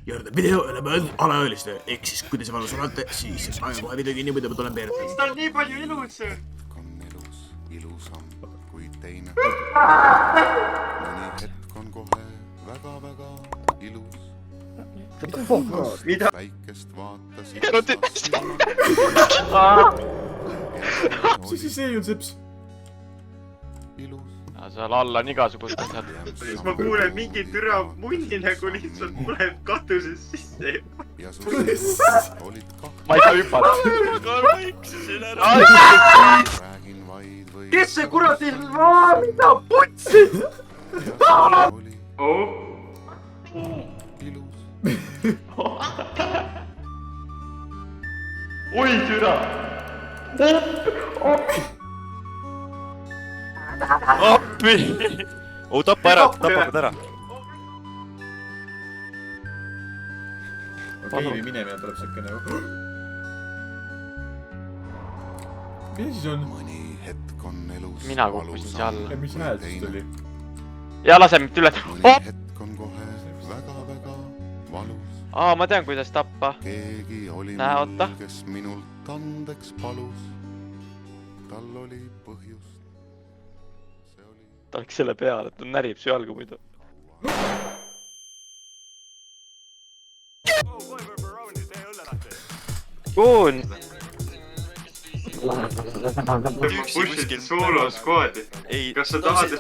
juurde video ei ole mõeldud alaealistele, ehk siis kui te see valus olete, siis pange kohe video kinni, muidu ma tulen peale. ta on nii palju ilus. on elus ilusam kui teine. mõni hetk on kohe väga-väga ilus. Mida? Väikest vaatasid. Siis see on seps. Ilus. Seal all on igasugust asjad. Siis ma kuulen mingi türa munni nagu lihtsalt tuleb katusest sisse. Ja sul olid kah. Ma ei saa hüpata. Räägin vaid või. Kes see kuradi mida putsi? Oli Oh. ilus. Oi, türa! Appi! Oo, tappa ära, tappa ära. Okei, minemine tuleb siuke nagu. Mis siis on? mõni hetk on elus. Mina kukkusin siia alla. Mis hääl siis tuli? Ja lase mind üle. mõni hetk on kohe väga-väga valus. Ma tean, kuidas tappa. keegi oli Näe, oota. mul, kes minult andeks palus. tal oli põhjust. see oli Ta oleks selle peale, et ta närib su jalgu muidu. Kuun! Pushid soolo skoodi. Kas sa tahad?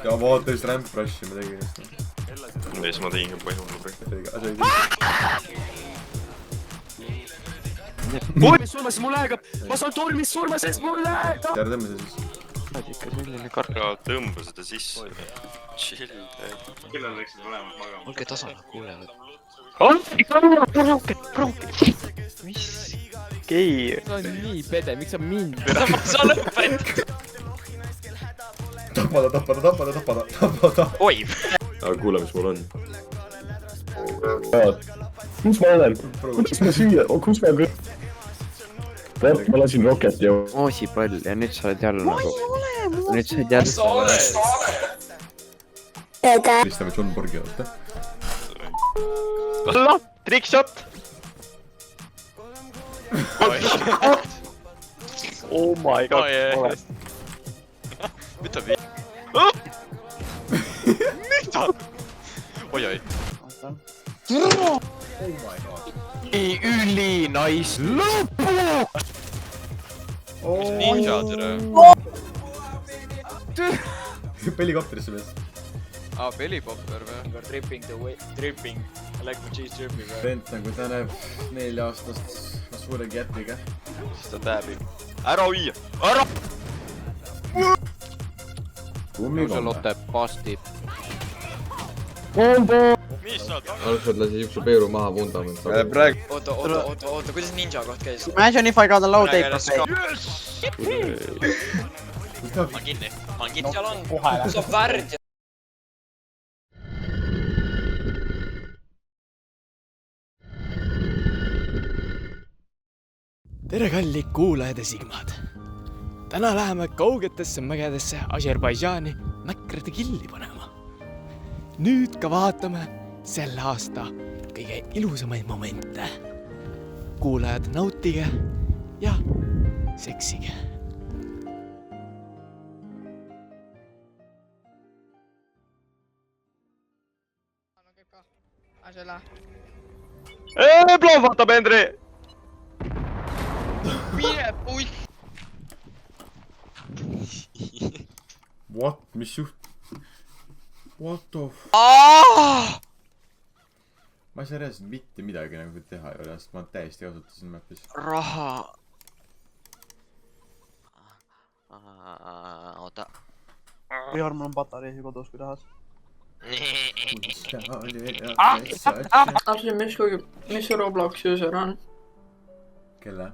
Ja vaata just ramp rush'i ma tegin just. Mis ma tegin juba Tormis surmas mul aega! Ma saan tormis surma, sest mul aega! Järg tõmba see siis. Ikka selline kark. Tõmba seda sisse. Chill. Kellel läksid mõlemad magama? olge tasana, kuulevad. Mis? Kei. See on nii pede, miks sa mind Ma saan lõpet! Tapada. Oi! Aga kuule, mis mul on. Kus ma olen? Kuidas ma siia? Kus ma olen? Ma lasin Rocket ja... Moosipall ja nüüd sa oled jälle nagu... Nüüd sa oled jälle... Kristame John Borgi oota. Trickshot! Oh my god. Mitä vii? Mitä? Oi. Oh my god. Üli nice! Lõpuks! Ninja tere. Pelikopterisse mees. pelipopper või? Tripping the way, tripping. I like my cheese tripping või? Vent nagu ta näeb 4-aastast suure käpiga. Siis ta tääbib. Ära viia! Ära! Lotte pasti. Mis sa tahad? Alfred lasi siukse peeru maha vundament. Oota, kuidas ninja koht käis? Imagine if I got a low tape of it. Ma olen kinni, seal on. See on värd. Tere kallid kuulajad ja sigmad. Täna läheme kaugetesse mägedesse Aserbaidžaani mäkrade killi panema. Nüüd ka vaatame selle aasta kõige ilusamaid momente. Kuulajad nautige ja seksige. Plahvatab, Hendri! Mine pull! What? Mis juht? What the f... Ma ei saa reaalselt mitte midagi nagu teha ei ole, sest ma täiesti ausalt siin mäppis. Raha. Oota. Vihar, mul on patareisi kodus, kui tahad. Mis see Roblox user on? Kelle?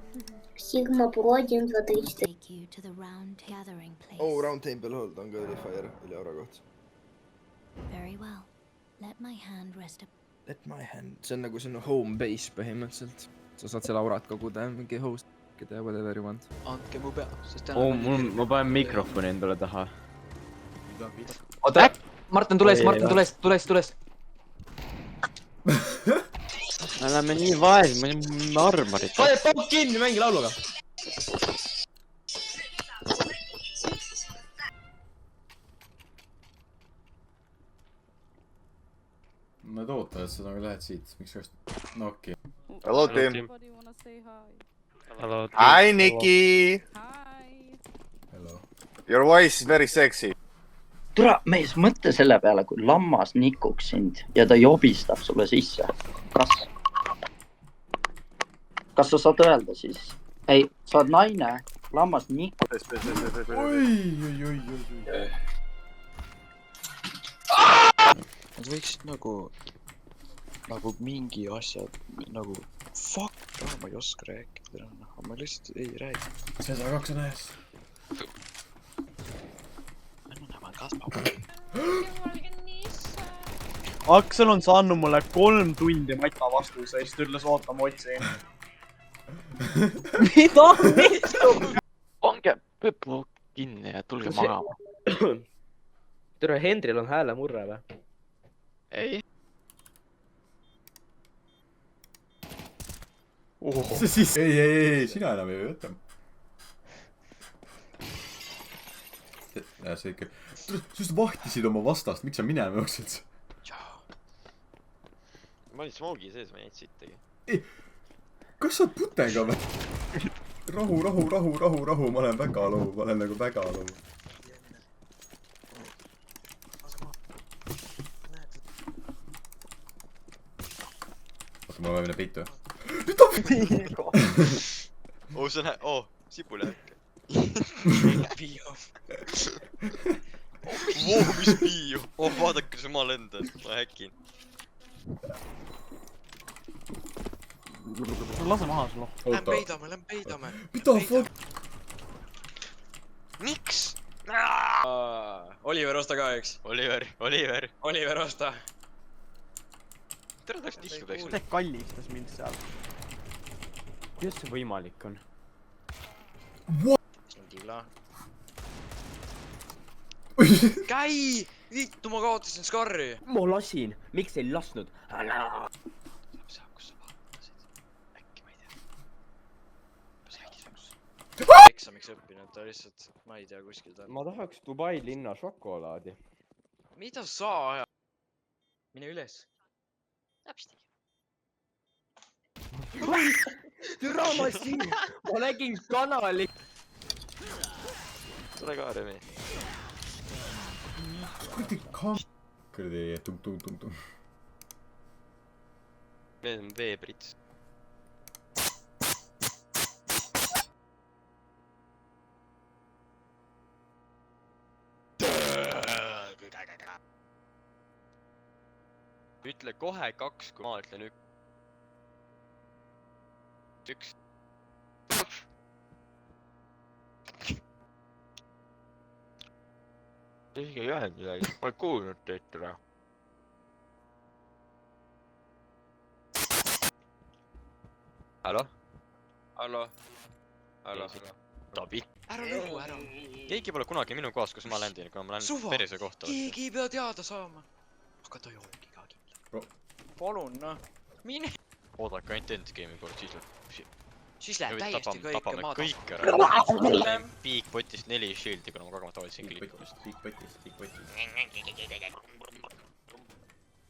Sigma Pro 1, 2, 3. Oh, round table hold on ka üli fire, üli aura koht. Let my hand, see on nagu sinu home base põhimõtteliselt. Sa saad selle aurat koguda, mingi host, keda whatever you want. Andke mu pea, sest ma panen mikrofoni endale taha. Oota, Martin tules. me oleme nii vaesed, me oleme armorid. pane pauk kinni, mängi lauluga. ma ei oota, et sa nagu lähed siit, miks just, no okei. Hello, Tim. Hello. Hi, Nikki. Hello. Your voice is very sexy. tule, mees, mõtle selle peale, kui lammas nikuks sind ja ta jobistab sulle sisse. Kas sa saad öelda siis? Ei, sa oled naine, lammas nikub. Oi. Nad võiksid nagu mingi asjad, nagu fuck, ma ei oska rääkida, ma lihtsalt ei räägi. Seda 2 on ees. Aksel on saanud mulle 3 tundi mata vastuse ja siis ta ütles ootama otsi. Mida? Pange pöpu kinni ja tulge magama. Tere, Hendril on häälemurre või? Ei. Siis, ei, sina enam ei võta. Ja see ikka, sa just vahtisid oma vastast, miks sa minema jooksid? Ma olin smoogi sees, ma jäid sittagi. Ei, kas sa oled putega või? Rahu, ma olen väga loov, ma olen nagu väga loov. Oota, ma võin minna peitu. Nüüd on Oo, see on sipulääk. Piiu. Voo, mis piiu. Vaadake, kus ma lendan. Ma häkin. Lase maha sulle. Lähen peidame. Mida fuck? Miks? Oliver, osta ka üks. Oliver, osta. tere tahaks tihku peaks. See kallistas mind seal. Kuidas see võimalik on? Käi! Vittu, ma kaotasin skarri. Ma lasin, miks ei lasnud? Kus sa vaatasid? Äkki ma ei tea. Eksamiks õppinud, ta lihtsalt, ma ei tea, kuskil ta on. Ma tahaks Dubai linna šokolaadi. Mida sa ajad? Mine üles. Täpselt. Türa ma siin! Ma nägin kanali! Tule ka, Remi. Kuradi tung. Meil on veebrits. Ütle kohe 2, kui ma ütlen 1. Isegi ei öelnud midagi, ma ei kuulnud teid täna. Hallo? Tabi. Ära lõhu, ära. Keegi pole kunagi minu kohas, kus ma ländin, kuna ma lähen perse kohta. Keegi ei pea teada saama. Aga ta joogi ka kindla. Palun, noh. Mine. Oodake ainult endgame'i kord, Siis läheb täiesti kõike tapame maad. kõik ära. Big potist 4 shield'i, kuna ma kogemata valitsin kliikumist. Big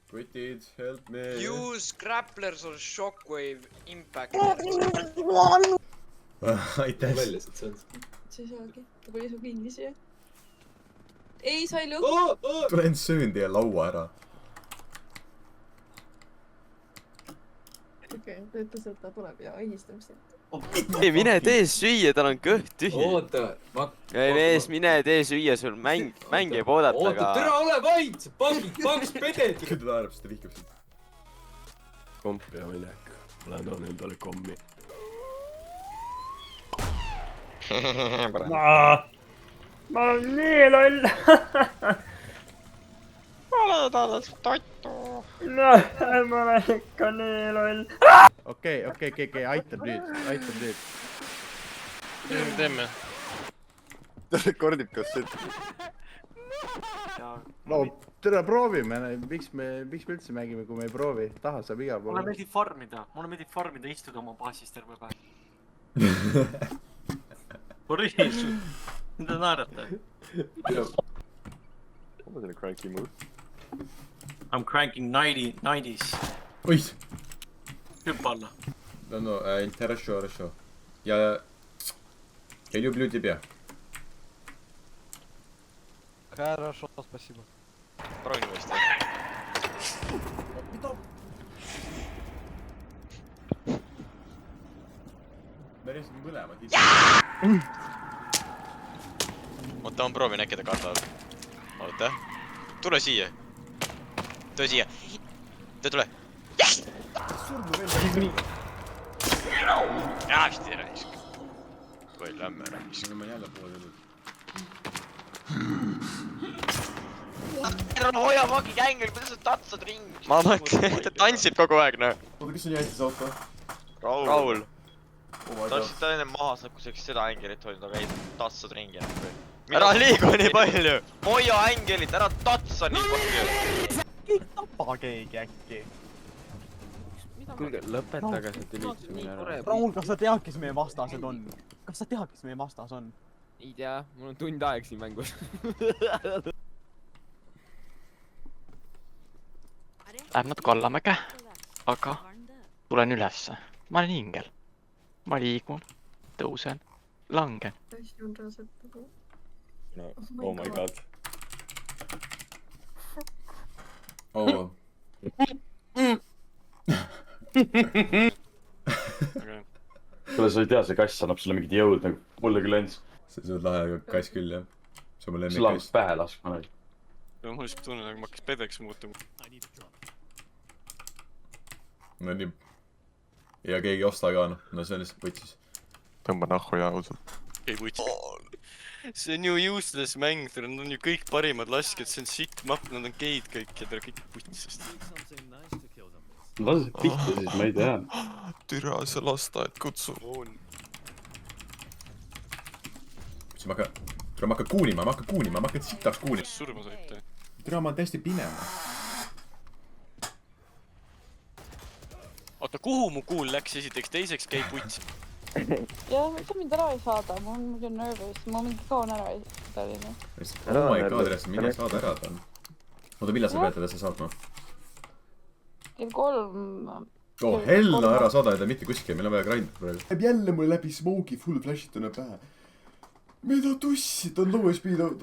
potid, help me. Use grapplers or shockwave impact. Aitäh. See saagi, ta pani su kinni siia. Ei, sa ei lõhu. Tulen söön teie laua ära. Okei, ta ütles, et ta tuleb ja õnnistab sind. Ei, mine tee süüa, tal on kõht tühi. Oota, ei mees, mine tee süüa, sul mäng jääb oodata, aga... tere ole vaid, paks peded! Kui ta naerab, siis ta vihkab sind. Komp ja minek, ma lähen endale kommi. Ma olen nii loll. Ma olen tattu. No, ma olen ikka nii loll. Okei, aitab nüüd. Teeme. Ta rekordib kas see. ja... No tere, proovime, miks me üldse mängime, kui me ei proovi, taha saab igal pool. Mulle meeldib farmida, istuda oma baasis terve päev. Poriis, mida naerate? What was in a cranky mood? I'm cranking 90s. Oih! Hüppa alla. No, хорошо. Я люблю тебя. Хорошо, спасибо. Proovin uuesti. Me reisime mõlemad Oota, ma proovin, äkki ta kardab. Oota. Tule siia. Tule siia. Tule. Jaa, vist ei raisk. Või lämme raisk. Ma jälle poole tulnud. Hoia vagi kängel, kuidas sa tatsad ringi? Ma mõtlen, ta tantsib kogu aeg, noh. Oota, kes on jäetis auto? Raul. Ta oleks ta enne maha saab, kui sa seda ängelit hoidnud, aga ei tatsad ringi. Ära liigu nii palju! Hoia ängelit, ära tatsa nii palju! Ei tapa keegi äkki. Kuulge, lõpetage see tülitsemine ära. Raul, kas sa tead, kes meie vastased on? Ei tea, mul on tund aeg siin mängus. Läheb natuke allamäge, aga tulen ülesse. Ma olen ingel. Ma liigun, tõusen, langen. Asi on reaalselt nagu... No, oh my god. Oh. Kuule, sa ei tea, see kass annab sulle mingit jõud, nagu mulle küll ends. See on lahe kass küll, jah. See on mu lemmik Sul langus pähe laskma nüüd. Ma lihtsalt tunnen, nagu ma hakkas pedeks muutuma. No nii. Ja keegi ei osta ka, noh. No see on lihtsalt võtsis. Tõmba nahku ja ausalt. Ei võtsi. See on ju useless mäng, nad on ju kõik parimad laskjad, see on sick map, nad on geid kõik ja ta kõik putsist. Lase pihta siis, ma ei tea. Türa, see lasteaed kutsu. Siis ma hakkan kuulima, ma hakkan sitaks kuulima. Surma saite. Türa, ma olen täiesti pinema. Oota, kuhu mu kuul läks esiteks, teiseks käi putsi. jah, sa mind ära ei saada, ma olen muidu nervous, ma mingi kaon ära ei Tallinna. Oh my god, mine saada ära ta on. Oota, millal sa pead teda saatma? Kell 3... Oh, hella ära saada ja ta mitte kuskil, meil on vaja grindida praegu. Läheb jälle mul läbi smoke'i full flashituna pähe. Mida tussi, ta on low speed out.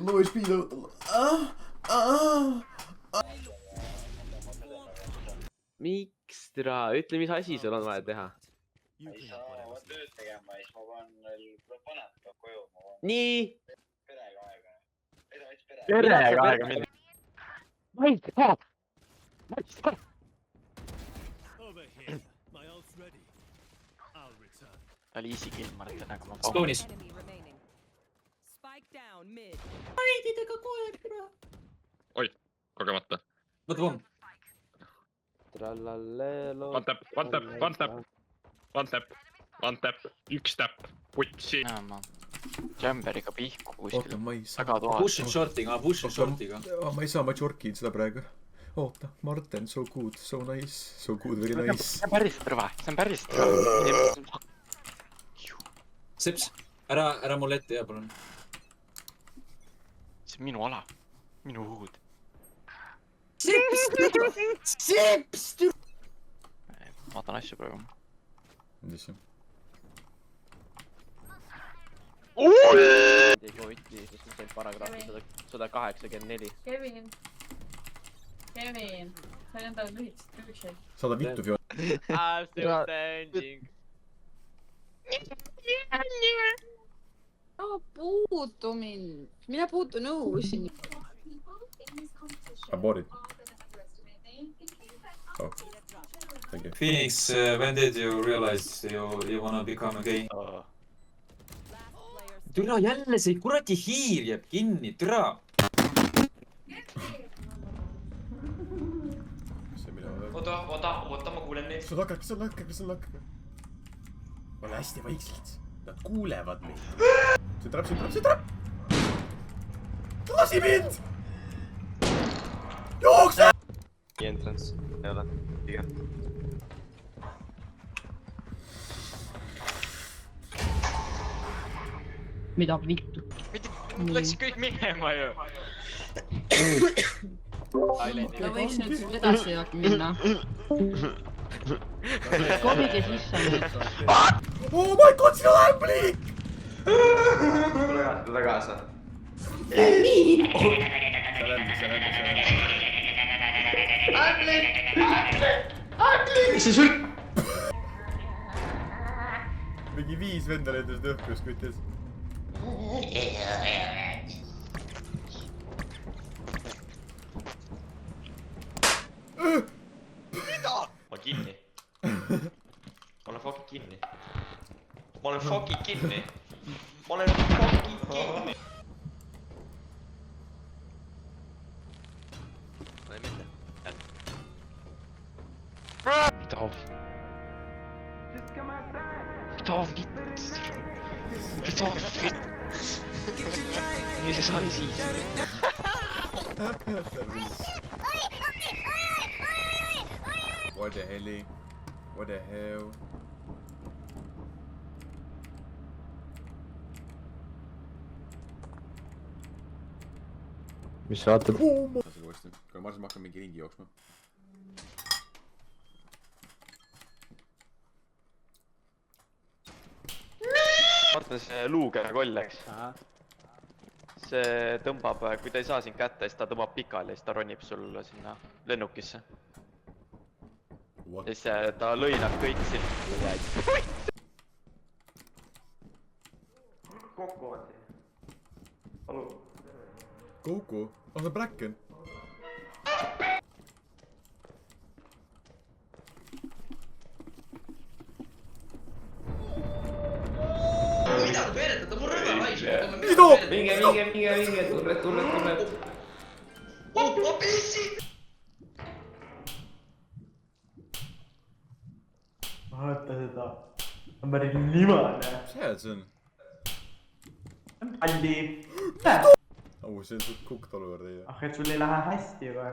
Miks, türa? Ütle, mis asi sul on vaja teha? Ei saa tööd tegema ja siis ma panen koju. Nii! Perega aega. Perega aega minna. Ma ei tea! Ta oli easy kill, ma mõtlen, aga ma Stoonis. Oi, kogemata. Võta pomm. Trallallelo. One tap, üks tap, putsi. ma Jamberiga pihku Oota, kuskil ma ei saa. tagatoas. Push and shortiga. Ma ei saa, ma jorkin seda praegu. Oota, Marten, so good, so nice, so good, very nice. See on päris tõrva, see on päris tõrva. Seps, ära mulle ette jää, palun. See on minu ala, minu huud. Seps! Ma vaatan asju praegu. Mis see? Ei hoiti, sest ma sain paragrahvi 184. Kevin, sa ei endale lühitist püksi. 105 vioon. I'm still standing. Puutu mind. Mina puutu nõusi. Aborted. Oh. Thank you. Phoenix, when did you realize you wanna become a gay? Türa, jälle see kuradi hiir jääb kinni, türa! Oota, ma kuulen neid. Kas on lakka? Ole hästi vaikselt. Nad kuulevad meid. See trap. Ta lasi mind! jookse! Entrance, ei ole. Pigem. mida vittu? Läksid kõik minema ju. no võiks nüüd edasi minna. Komige sisse nüüd. Oh my god, sinu ämblik! tule kaasa. Mis see sul? Mingi 5 venda lendasid õhkus küttes. Ma kinni. Ma olen fucking kinni. Ma olen fucking kinni. Ma olen fucking kinni. Ma ei mitte. Mis see sai siis? What the hell? What the hell? Mis sa vaatad? Uuesti, kui ma arvasin, ma hakkan mingi ringi jooksma. Vaata see luuge koll, eks. See tõmbab, kui ta ei saa sind kätte, siis ta tõmbab pikali ja siis ta ronib sul sinna lennukisse. Ja siis ta lõinab kõik sind. Kokku on siin. Palu. Koku? On see Bracken? Mida te veeretate mu rõõma laisu? Ido! Minge, tule. Ma pissin! vaata seda. On päris limane. Mis hääl see on? Palli. Oh, see on suht kukt olukord ei. Ah, et sul ei lähe hästi või?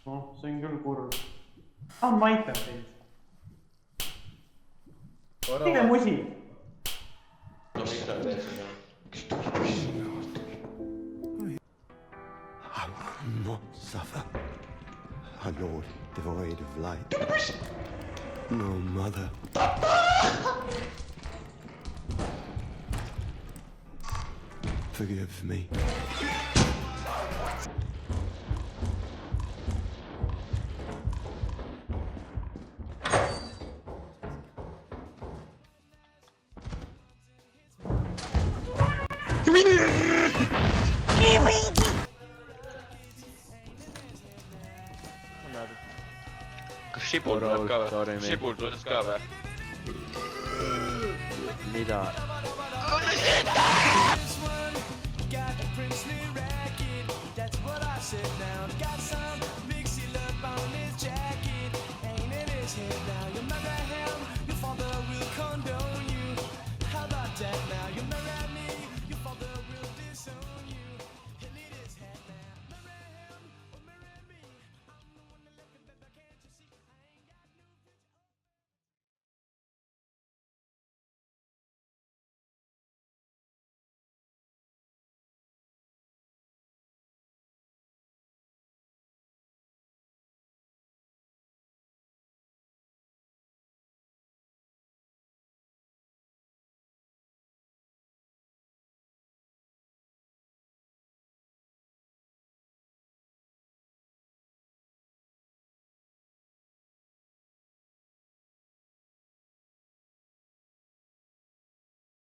Noh, see on küll kurv. Ma aitan teid. Tine musi. I will not suffer. A lord devoid of light. No mother. Forgive me. Kas Shibul tuleb ka või? Shibul tuleb ka või? Mida?